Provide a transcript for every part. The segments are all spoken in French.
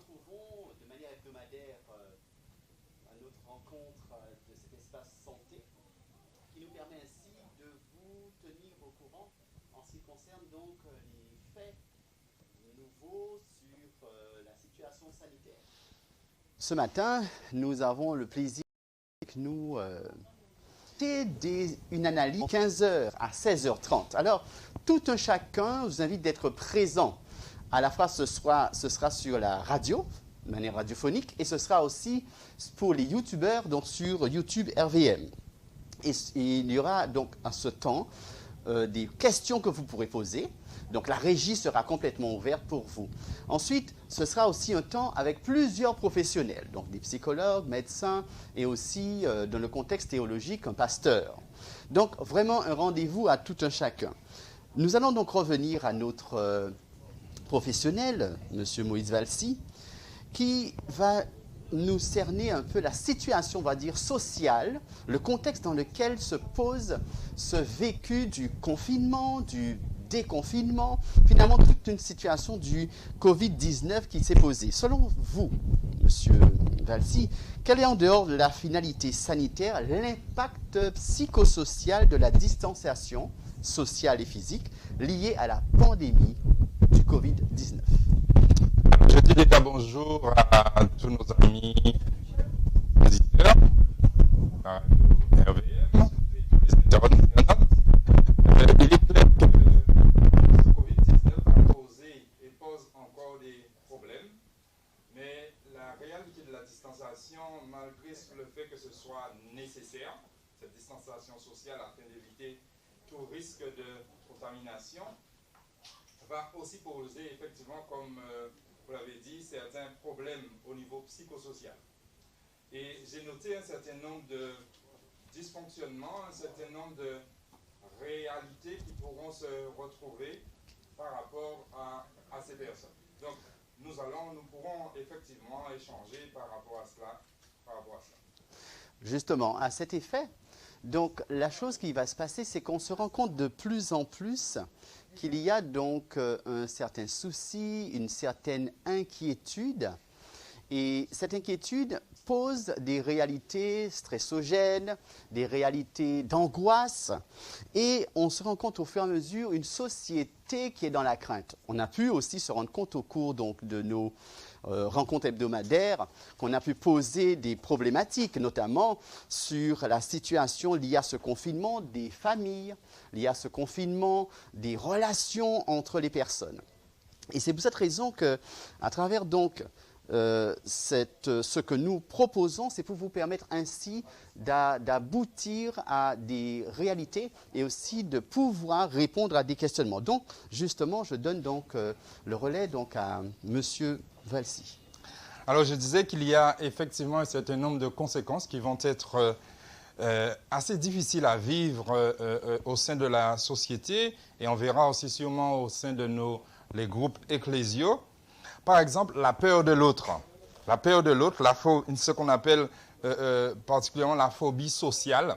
retrouvons de manière hebdomadaire à notre rencontre de cet espace santé, qui nous permet ainsi de vous tenir au courant en ce qui concerne donc les faits nouveaux sur la situation sanitaire. Ce matin, nous avons le plaisir que nous une analyse de 15h à 16h30. Alors, tout un chacun vous invite d'être présent. À la fois, ce sera sur la radio, de manière radiophonique, et ce sera aussi pour les youtubeurs, donc sur YouTube RVM. Et il y aura donc à ce temps des questions que vous pourrez poser. Donc la régie sera complètement ouverte pour vous. Ensuite, ce sera aussi un temps avec plusieurs professionnels, donc des psychologues, médecins et aussi, dans le contexte théologique, un pasteur. Donc vraiment un rendez-vous à tout un chacun. Nous allons donc revenir à notre professionnel, M. Moïse Valsi, qui va nous cerner un peu la situation, on va dire, sociale, le contexte dans lequel se pose ce vécu du confinement, du déconfinement, finalement toute une situation du Covid-19 qui s'est posée. Selon vous, M. Valsi, quel est en dehors de la finalité sanitaire l'impact psychosocial de la distanciation sociale et physique liée à la pandémie du Covid-19? Je dis déjà bonjour à tous nos amis visiteurs, à RVM, les internautes. Il est clair que le Covid-19 a posé et pose encore des problèmes, mais la réalité de la distanciation, malgré le fait que ce soit nécessaire, cette distanciation sociale afin d'éviter tout risque de contamination, va aussi poser effectivement, comme vous l'avez dit, certains problèmes au niveau psychosocial. Et j'ai noté un certain nombre de dysfonctionnements, un certain nombre de réalités qui pourront se retrouver par rapport à ces personnes. Donc, nous pourrons effectivement échanger par rapport à cela. Justement, à cet effet, donc la chose qui va se passer, c'est qu'on se rend compte de plus en plus qu'il y a donc un certain souci, une certaine inquiétude. Et cette inquiétude pose des réalités stressogènes, des réalités d'angoisse. Et on se rend compte au fur et à mesure une société qui est dans la crainte. On a pu aussi se rendre compte au cours donc, de nos rencontres hebdomadaires qu'on a pu poser des problématiques, notamment sur la situation liée à ce confinement des familles, liée à ce confinement des relations entre les personnes. Et c'est pour cette raison qu'à travers donc ce que nous proposons, c'est pour vous permettre ainsi d'aboutir à des réalités et aussi de pouvoir répondre à des questionnements. Donc, justement, je donne donc le relais donc à M. Valsi. Alors, je disais qu'il y a effectivement un certain nombre de conséquences qui vont être assez difficiles à vivre au sein de la société, et on verra aussi sûrement au sein de les groupes ecclésiaux. Par exemple, la peur de l'autre. La peur de l'autre, ce qu'on appelle particulièrement la phobie sociale.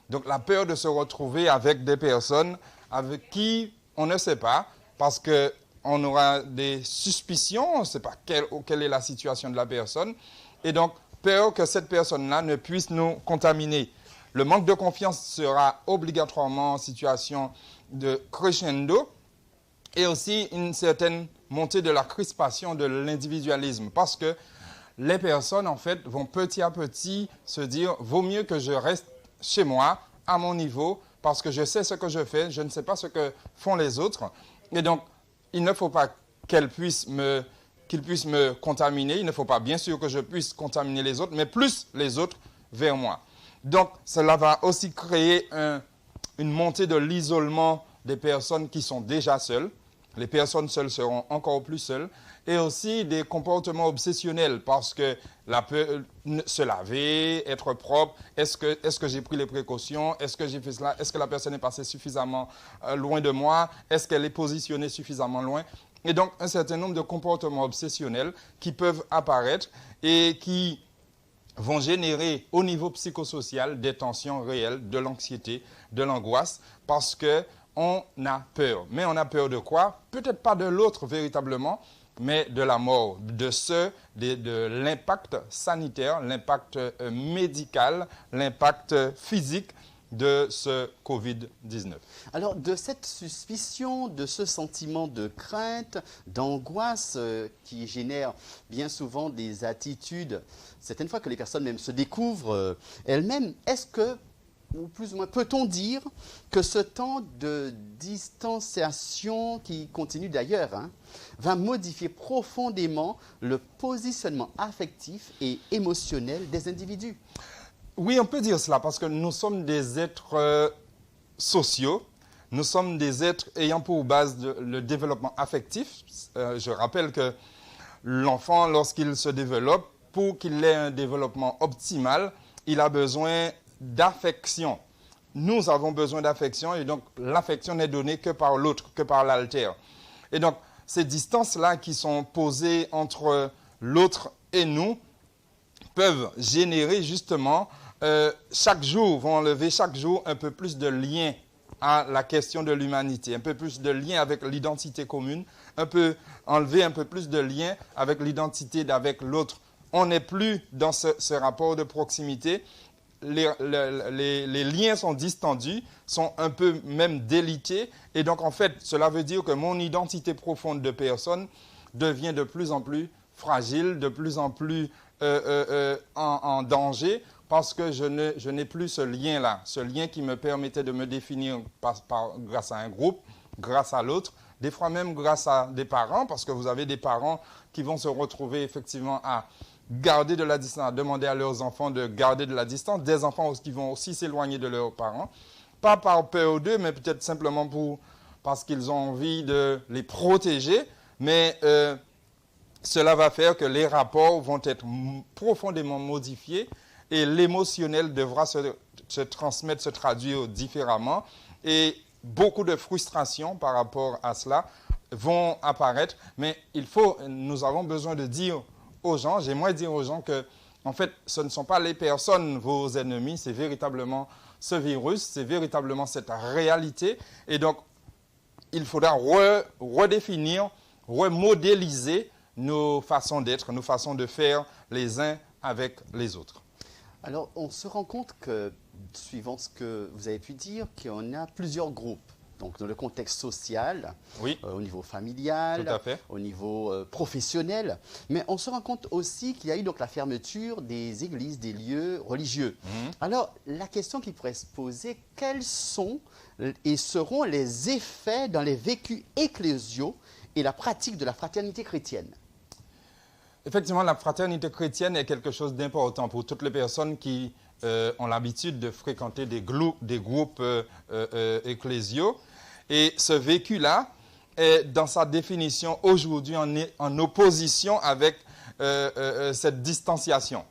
Donc, la peur de se retrouver avec des personnes avec qui on ne sait pas, parce qu'on aura des suspicions, on ne sait pas quelle est la situation de la personne. Et donc, peur que cette personne-là ne puisse nous contaminer. Le manque de confiance sera obligatoirement en situation de crescendo, et aussi une certaine montée de la crispation, de l'individualisme, parce que les personnes, en fait, vont petit à petit se dire « vaut mieux que je reste chez moi, à mon niveau, parce que je sais ce que je fais, je ne sais pas ce que font les autres. » Et donc, il ne faut pas qu'ils puissent me contaminer, il ne faut pas bien sûr que je puisse contaminer les autres, mais plus les autres vers moi. Donc, cela va aussi créer une montée de l'isolement des personnes qui sont déjà seules. Les personnes seules seront encore plus seules. Et aussi des comportements obsessionnels, parce que se laver, être propre, est-ce que j'ai pris les précautions, est-ce que j'ai fait cela, est-ce que la personne est passée suffisamment loin de moi, est-ce qu'elle est positionnée suffisamment loin. Et donc, un certain nombre de comportements obsessionnels qui peuvent apparaître et qui vont générer au niveau psychosocial des tensions réelles, de l'anxiété, de l'angoisse, parce qu'on a peur. Mais on a peur de quoi? Peut-être pas de l'autre véritablement, mais de la mort, de l'impact sanitaire, l'impact médical, l'impact physique de ce Covid-19. Alors, de cette suspicion, de ce sentiment de crainte, d'angoisse qui génère bien souvent des attitudes, certaines fois que les personnes même se découvrent elles-mêmes, est-ce que, ou plus ou moins, peut-on dire que ce temps de distanciation, qui continue d'ailleurs, va modifier profondément le positionnement affectif et émotionnel des individus? Oui, on peut dire cela parce que nous sommes des êtres sociaux, nous sommes des êtres ayant pour base le développement affectif. Je rappelle que l'enfant, lorsqu'il se développe, pour qu'il ait un développement optimal, il a besoin d'affection. Nous avons besoin d'affection et donc l'affection n'est donnée que par l'autre, que par l'altère. Et donc ces distances-là qui sont posées entre l'autre et nous peuvent générer justement chaque jour, vont enlever chaque jour un peu plus de lien à la question de l'humanité, un peu plus de lien avec l'identité commune, enlever un peu plus de lien avec l'identité d'avec l'autre. On n'est plus dans ce rapport de proximité. Les liens sont distendus, sont un peu même délités. Et donc, en fait, cela veut dire que mon identité profonde de personne devient de plus en plus fragile, de plus en plus en danger, parce que je n'ai plus ce lien-là, ce lien qui me permettait de me définir grâce à un groupe, grâce à l'autre, des fois même grâce à des parents, parce que vous avez des parents qui vont se retrouver effectivement à garder de la distance, à demander à leurs enfants de garder de la distance, des enfants qui vont aussi s'éloigner de leurs parents, pas par peur d'eux, mais peut-être simplement parce qu'ils ont envie de les protéger, mais cela va faire que les rapports vont être profondément modifiés et l'émotionnel devra se transmettre, se traduire différemment et beaucoup de frustration par rapport à cela vont apparaître, mais nous avons besoin de dire aux gens, j'aimerais dire aux gens que, en fait, ce ne sont pas les personnes vos ennemis, c'est véritablement ce virus, c'est véritablement cette réalité. Et donc, il faudra redéfinir, remodéliser nos façons d'être, nos façons de faire les uns avec les autres. Alors, on se rend compte que, suivant ce que vous avez pu dire, qu'il y a plusieurs groupes. Donc, dans le contexte social, oui, au niveau familial, tout à fait, au niveau professionnel. Mais on se rend compte aussi qu'il y a eu donc la fermeture des églises, des lieux religieux. Alors, la question qui pourrait se poser, quels sont et seront les effets dans les vécus ecclésiaux et la pratique de la fraternité chrétienne? Effectivement, la fraternité chrétienne est quelque chose d'important pour toutes les personnes qui ont l'habitude de fréquenter des groupes ecclésiaux. Et ce vécu-là est, dans sa définition, aujourd'hui en opposition avec cette distanciation.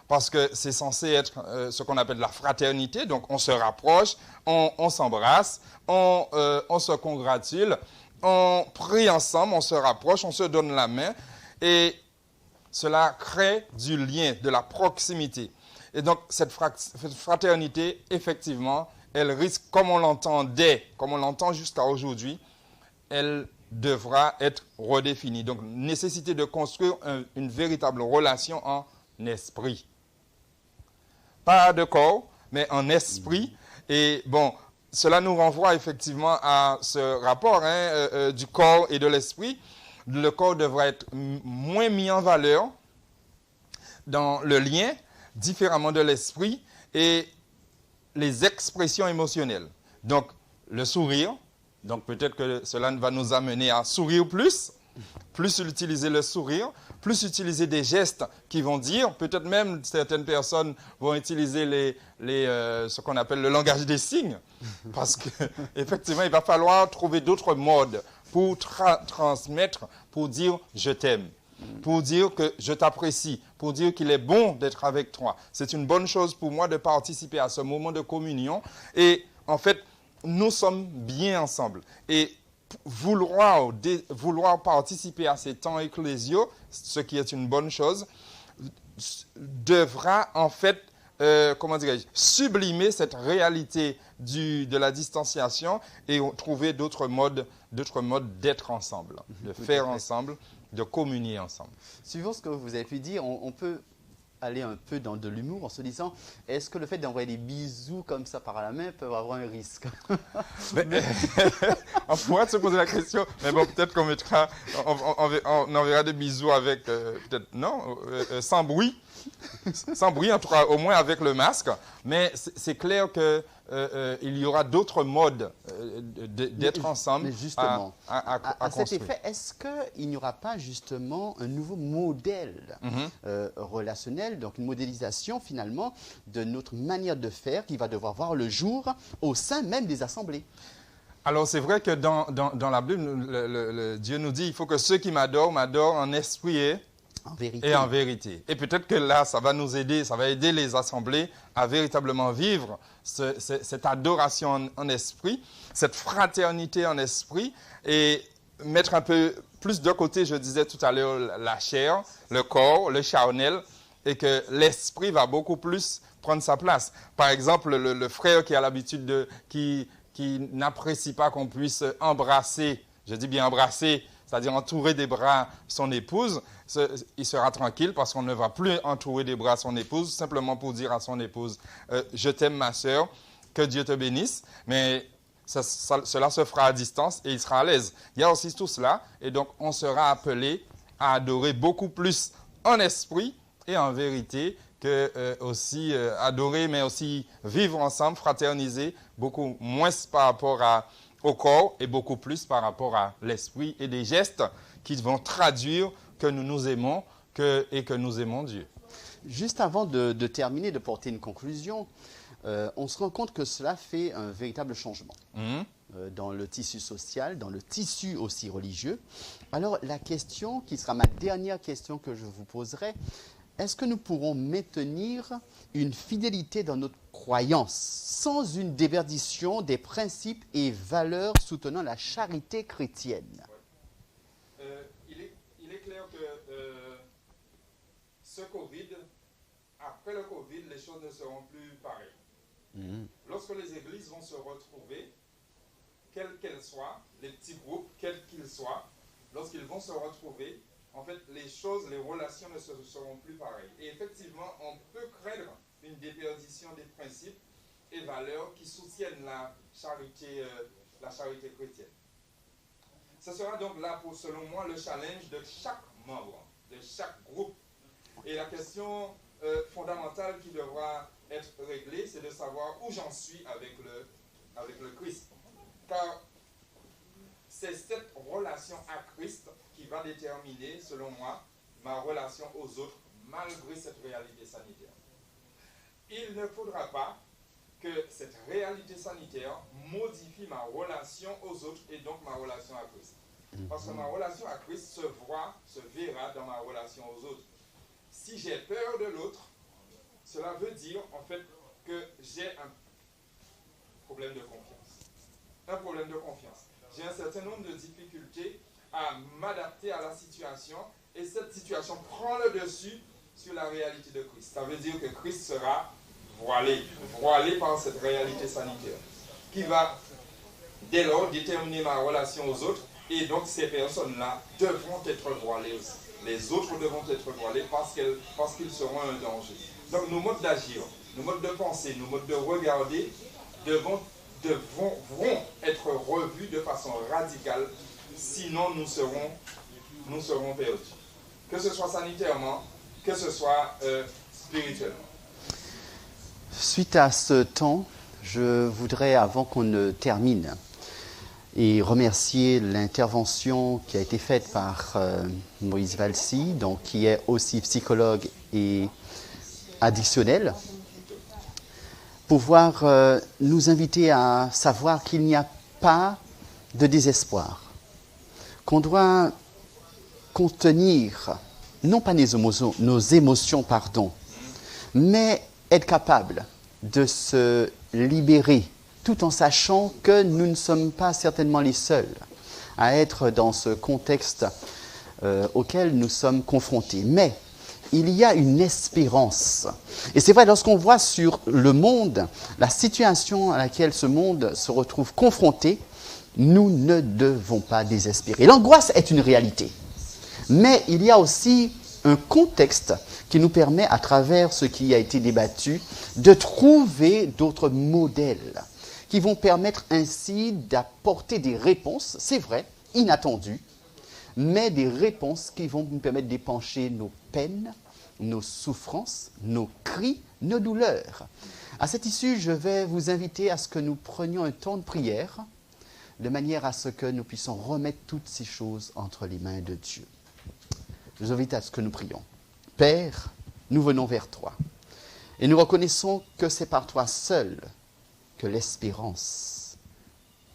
Parce que c'est censé être ce qu'on appelle la fraternité. Donc, on se rapproche, on s'embrasse, on se congratule, on prie ensemble, on se rapproche, on se donne la main. Et cela crée du lien, de la proximité. Et donc, cette fraternité, effectivement, elle risque, comme on l'entend jusqu'à aujourd'hui, elle devra être redéfinie. Donc, nécessité de construire une véritable relation en esprit. Pas de corps, mais en esprit. Et bon, cela nous renvoie effectivement à ce rapport du corps et de l'esprit. Le corps devra être moins mis en valeur dans le lien, différemment de l'esprit, et les expressions émotionnelles. Donc, le sourire. Donc, peut-être que cela va nous amener à sourire plus utiliser le sourire, plus utiliser des gestes qui vont dire, peut-être même certaines personnes vont utiliser ce qu'on appelle le langage des signes, parce qu'effectivement, il va falloir trouver d'autres modes pour transmettre, pour dire « je t'aime ». Pour dire que je t'apprécie, pour dire qu'il est bon d'être avec toi. C'est une bonne chose pour moi de participer à ce moment de communion. Et en fait, nous sommes bien ensemble. Et vouloir participer à ces temps ecclésiaux, ce qui est une bonne chose, devra en fait, sublimer cette réalité de la distanciation et trouver d'autres modes d'être ensemble, de faire ensemble, de communier ensemble. Suivant ce que vous avez pu dire, on peut aller un peu dans de l'humour en se disant, est-ce que le fait d'envoyer des bisous comme ça par la main peut avoir un risque? On pourrait se poser la question, mais bon, peut-être qu'on mettra, on enverra des bisous avec, peut-être, non, sans bruit. Sans bruit, en tout cas, au moins avec le masque. Mais c'est clair qu'il y aura d'autres modes d'être ensemble. Mais justement, à à cet construire. effet, est-ce qu'il n'y aura pas justement un nouveau modèle relationnel, donc une modélisation finalement de notre manière de faire qui va devoir voir le jour au sein même des assemblées? Alors, c'est vrai que dans la Bible, Dieu nous dit il faut que ceux qui m'adorent, m'adorent en esprit En vérité. et en vérité. Et peut-être que là, ça va nous aider, ça va aider les assemblées à véritablement vivre cette adoration en esprit, cette fraternité en esprit, et mettre un peu plus de côté, je disais tout à l'heure, la chair, le corps, le charnel, et que l'esprit va beaucoup plus prendre sa place. Par exemple, le frère qui a l'habitude qui n'apprécie pas qu'on puisse embrasser, je dis bien embrasser, c'est-à-dire entourer des bras son épouse, il sera tranquille parce qu'on ne va plus entourer des bras son épouse, simplement pour dire à son épouse « Je t'aime ma sœur, que Dieu te bénisse », mais cela se fera à distance et il sera à l'aise. Il y a aussi tout cela et donc on sera appelé à adorer beaucoup plus en esprit et en vérité que aussi adorer, mais aussi vivre ensemble, fraterniser, beaucoup moins par rapport au corps et beaucoup plus par rapport à l'esprit et des gestes qui vont traduire que nous nous aimons et que nous aimons Dieu. Juste avant de terminer, de porter une conclusion, on se rend compte que cela fait un véritable changement dans le tissu social, dans le tissu aussi religieux. Alors la question qui sera ma dernière question que je vous poserai, est-ce que nous pourrons maintenir une fidélité dans notre croyance sans une déperdition des principes et valeurs soutenant la charité chrétienne? Il est clair que ce Covid, après le Covid, les choses ne seront plus pareilles. Lorsque les églises vont se retrouver, quelles qu'elles soient, les petits groupes, quels qu'ils soient, lorsqu'ils vont se retrouver, en fait, les choses, les relations ne seront plus pareilles. Et effectivement, on peut craindre une déperdition des principes et valeurs qui soutiennent la charité chrétienne. Ce sera donc là, selon moi, le challenge de chaque membre, de chaque groupe. Et la question fondamentale qui devra être réglée, c'est de savoir où j'en suis avec le Christ. Car c'est cette relation à Christ qui va déterminer, selon moi, ma relation aux autres, malgré cette réalité sanitaire. Il ne faudra pas que cette réalité sanitaire modifie ma relation aux autres et donc ma relation à Christ. Parce que ma relation à Christ se verra dans ma relation aux autres. Si j'ai peur de l'autre, cela veut dire en fait que j'ai un problème de confiance. Un problème de confiance. J'ai un certain nombre de difficultés à m'adapter à la situation et cette situation prend le dessus sur la réalité de Christ. Ça veut dire que Christ sera voilé par cette réalité sanitaire qui va dès lors déterminer ma relation aux autres et donc ces personnes-là devront être voilées aussi. Les autres devront être voilés parce qu'ils seront un danger. Donc nos modes d'agir, nos modes de penser, nos modes de regarder devront être revus de façon radicale, sinon nous serons perdus. Que ce soit sanitairement, que ce soit spirituellement. Suite à ce temps, je voudrais, avant qu'on ne termine, et remercier l'intervention qui a été faite par Moïse Valsi, donc qui est aussi psychologue et additionnel, pouvoir nous inviter à savoir qu'il n'y a pas de désespoir, qu'on doit contenir, non pas nos émotions, mais être capable de se libérer, tout en sachant que nous ne sommes pas certainement les seuls à être dans ce contexte auquel nous sommes confrontés. Mais il y a une espérance. Et c'est vrai, lorsqu'on voit sur le monde, la situation à laquelle ce monde se retrouve confronté, nous ne devons pas désespérer. L'angoisse est une réalité. Mais il y a aussi un contexte qui nous permet, à travers ce qui a été débattu, de trouver d'autres modèles qui vont permettre ainsi d'apporter des réponses, c'est vrai, inattendues, mais des réponses qui vont nous permettre d'épancher nos peines, nos souffrances, nos cris, nos douleurs. À cette issue, je vais vous inviter à ce que nous prenions un temps de prière, de manière à ce que nous puissions remettre toutes ces choses entre les mains de Dieu. Je vous invite à ce que nous prions. Père, nous venons vers toi et nous reconnaissons que c'est par toi seul que l'espérance,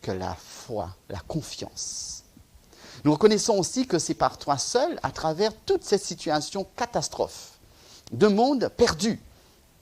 que la foi, la confiance. Nous reconnaissons aussi que c'est par toi seul, à travers toutes ces situations catastrophes, de monde perdu,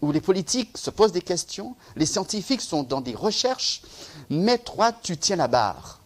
où les politiques se posent des questions, les scientifiques sont dans des recherches, mais toi, tu tiens la barre.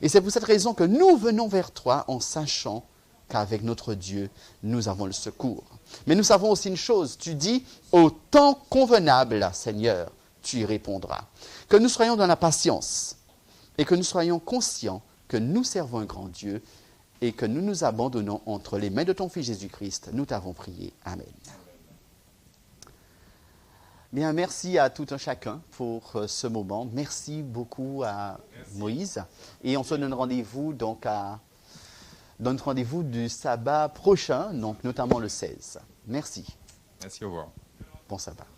Et c'est pour cette raison que nous venons vers toi en sachant qu'avec notre Dieu, nous avons le secours. Mais nous savons aussi une chose, tu dis, au temps convenable, Seigneur, tu y répondras. Que nous soyons dans la patience et que nous soyons conscients que nous servons un grand Dieu et que nous nous abandonnons entre les mains de ton Fils Jésus-Christ. Nous t'avons prié. Amen. Bien, merci à tout un chacun pour ce moment. Merci beaucoup à Moïse. Et on se donne rendez-vous donc à notre rendez-vous du sabbat prochain, donc notamment le 16. Merci. Merci, au revoir. Bon sabbat.